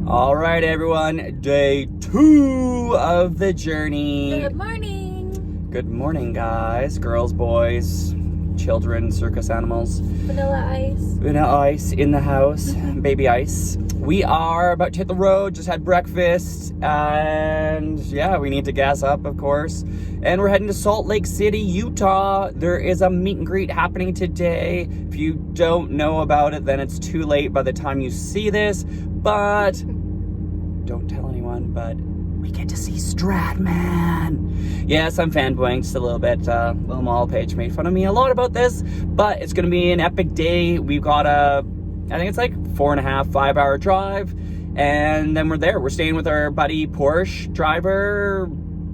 All right, everyone, day 2 of the journey. Good morning. Good morning, guys, girls, boys, children, circus animals. Vanilla ice. Vanilla ice in the house, baby ice. We are about to hit the road, just had breakfast, and yeah, we need to gas up, of course. And we're heading to Salt Lake City, Utah. There is a meet and greet happening today. If you don't know about it, then it's too late by the time you see this, but don't tell anyone, but we get to see Stradman. Yes, I'm fanboying just a little bit. Little Mall Paige made fun of me a lot about this, but it's gonna be an epic day. We've got I think it's like 4.5, 5 hour drive, and then we're there. We're staying with our buddy Porsche driver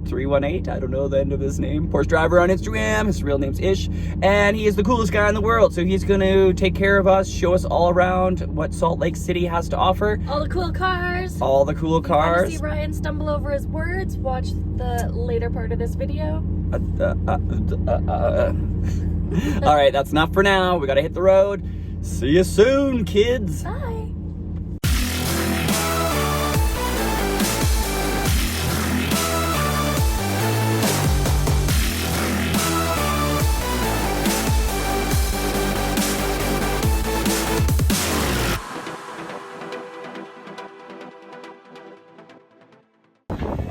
318. I don't know the end of his name. Porsche driver on Instagram. His real name's Ish, and he is the coolest guy in the world. So he's going to take care of us, show us all around what Salt Lake City has to offer. All the cool cars. All the cool cars. If you want to see Ryan stumble over his words, watch the later part of this video. All right, that's enough for now. We got to hit the road. See you soon, kids. Bye.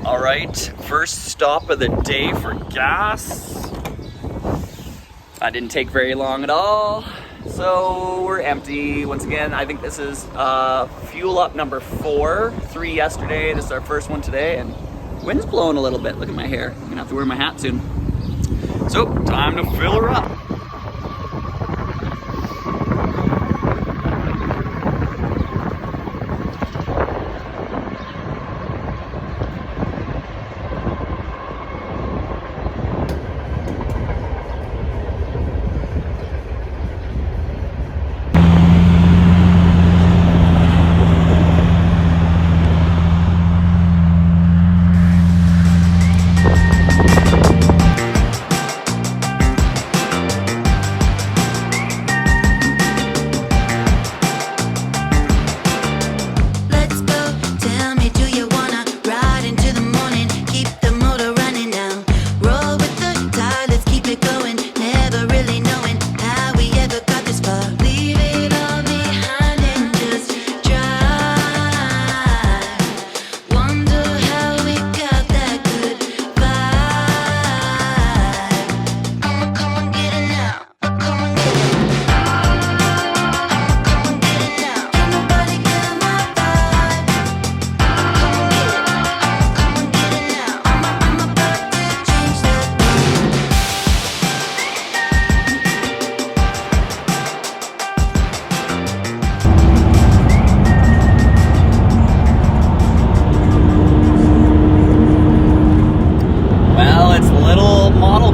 All right, first stop of the day for gas. That didn't take very long at all. So we're empty once again. I think this is fuel up number 4. 3 yesterday. This is our first one today, and wind's blowing a little bit. Look at my hair. I'm gonna have to wear my hat soon. So time to fill her up.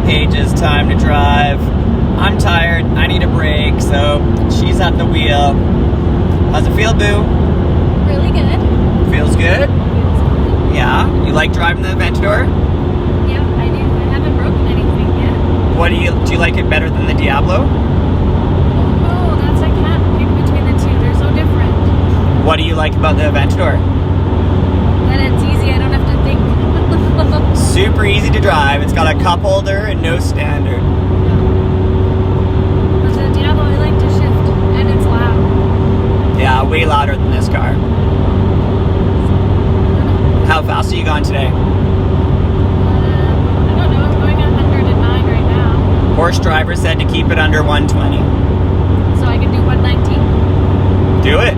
Paige's time to drive. I'm tired, I need a break, so she's at the wheel. How's it feel, boo? Really good. Feels good? Yeah? You like driving the Aventador? Yeah, I do. I haven't broken anything yet. Do you like it better than the Diablo? Oh, that's I can't pick between the two. They're so different. What do you like about the Aventador? That it's easy, I don't have to think. Super easy to drive. It's got a cup holder and no standard. But the Diablo, I like to shift, and it's loud. Yeah, way louder than this car. How fast are you going today? I don't know, I'm going 109 right now. Porsche driver said to keep it under 120. So I can do 119? Do it.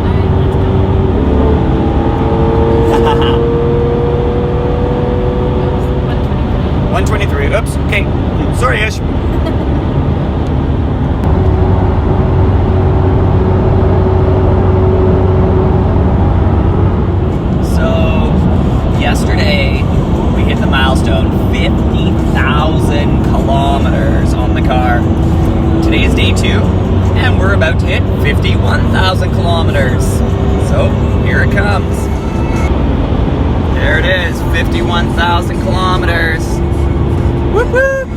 Alright, let's go. 123. Oops. Okay. Sorry, Ish. So, yesterday we hit the milestone 50,000 kilometers on the car. Today is day 2, and we're about to hit 51,000 kilometers. So, here it comes. There it is, 51,000 kilometers. Whoop whoop!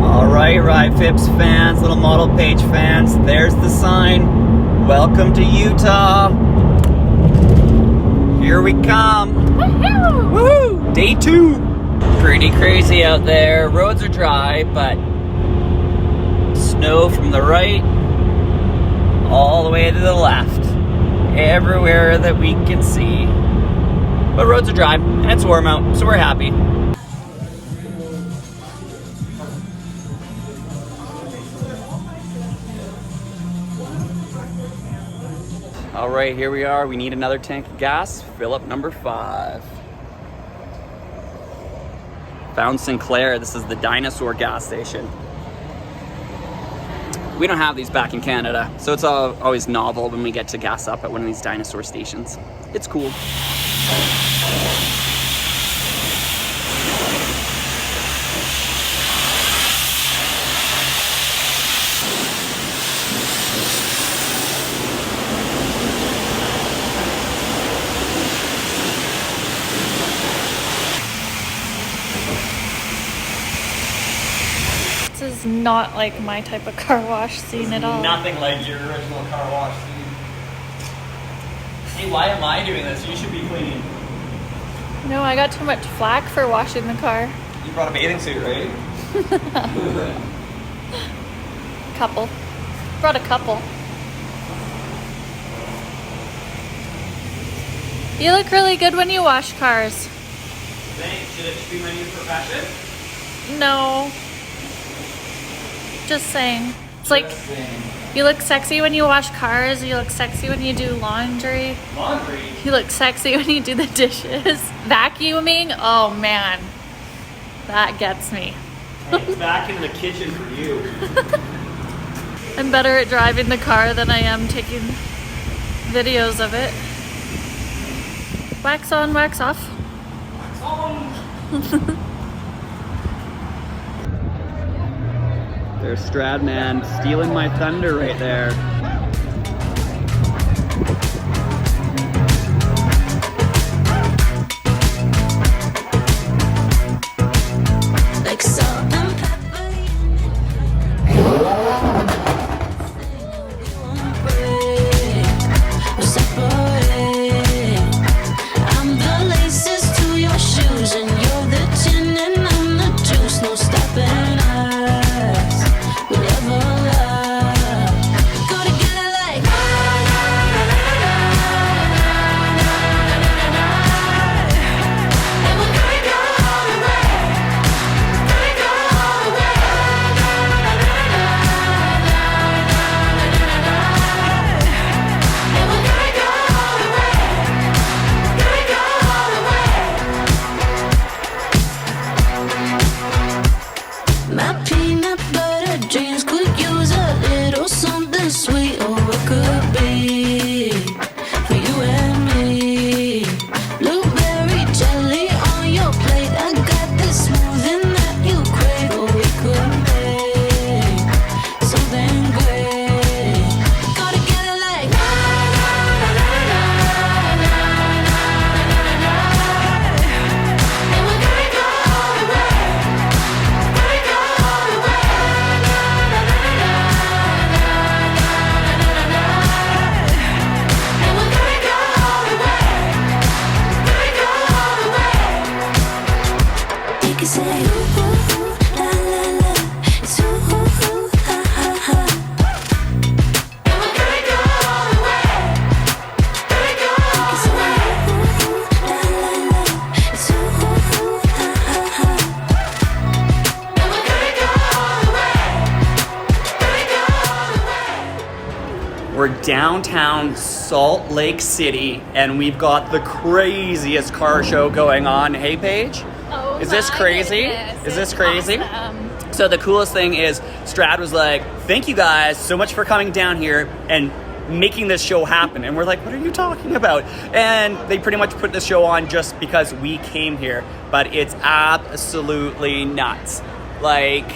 Alright, RyFips fans, little model Paige fans, there's the sign. Welcome to Utah. Here we come. Woohoo! Woohoo! Day 2. Pretty crazy out there. Roads are dry, but snow from the right all the way to the left. Everywhere that we can see. But roads are dry and it's warm out, so we're happy. All right, here we are. We need another tank of gas. Fill up number 5. Found Sinclair. This is the dinosaur gas station. We don't have these back in Canada, so it's always novel when we get to gas up at one of these dinosaur stations. It's cool. This is not like my type of car wash scene at all. Nothing like your original car wash scene. Hey, why am I doing this? You should be cleaning. No, I got too much flack for washing the car. You brought a bathing suit, right? Couple. Brought a couple. You look really good when you wash cars. Thanks. Should it be my new profession? No. Just saying. It's like, you look sexy when you wash cars. You look sexy when you do laundry. Laundry? You look sexy when you do the dishes. Vacuuming? Oh man. That gets me. Hey, back in the kitchen for you. I'm better at driving the car than I am taking videos of it. Wax on, wax off. Wax on. There's Stradman stealing my thunder right there. Like salt and pepper. We'll separate. I'm the laces to your shoes, and you're the gin and I'm the juice. No stopping us. We'll ever love. Go together like and we're gonna go all the way. Gonna go all the way. And we're gonna go all the way. Gonna go all the way. My peanut butter dreams could use a little something sweet, or it could be for you and me. Blueberry jelly on your plate. I got this smoothing that you crave, or we could make something great. Go together like and we're gonna go all the way. Gonna go all the way. And we're gonna go all the way. Gonna go all the way. You can say ooh, ooh, ooh, la, la, la. It's ooh, ooh, ooh, ha, ha, ha. And we're gonna go all the way. Gonna go all the way. You can say ooh, ooh, la, la, la. It's ooh, ooh, ooh, ha, ha, ha. And we're gonna go all the way. Gonna go all the way. We're downtown Salt Lake City, and we've got the craziest car show going on. Hey, Paige? Oh, Is this my crazy? goodness. Is this It's crazy? awesome. So the coolest thing is Strad was like, thank you guys so much for coming down here and making this show happen. And we're like, what are you talking about? And they pretty much put this show on just because we came here. But it's absolutely nuts. Like,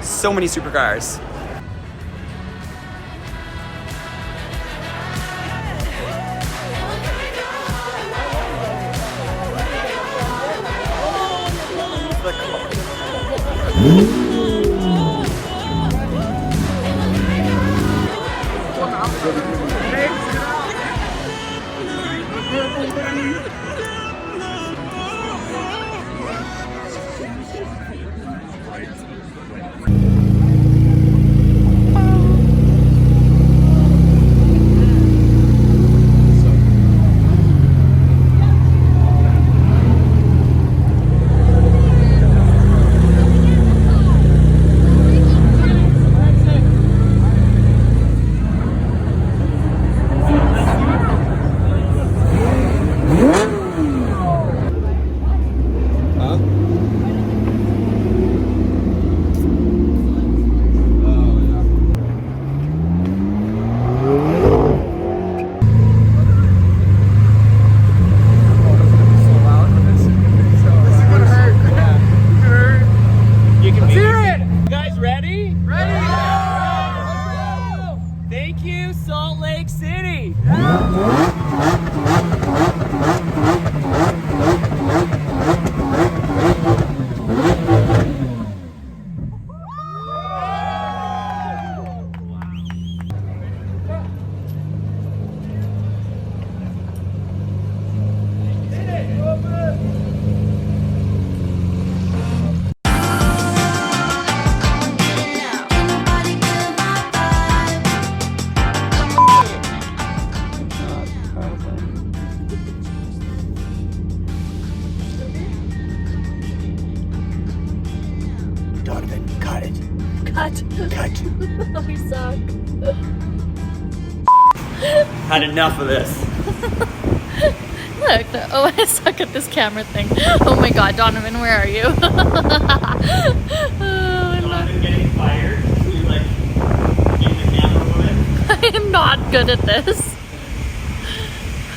so many supercars. Thank you, Salt Lake City. Donovan, cut it. Cut. Cut. We suck. Had enough of this. Look, oh, I suck at this camera thing. Oh my god, Donovan, where are you? Oh, I love- Donovan getting fired. You like being the camera woman. I am not good at this.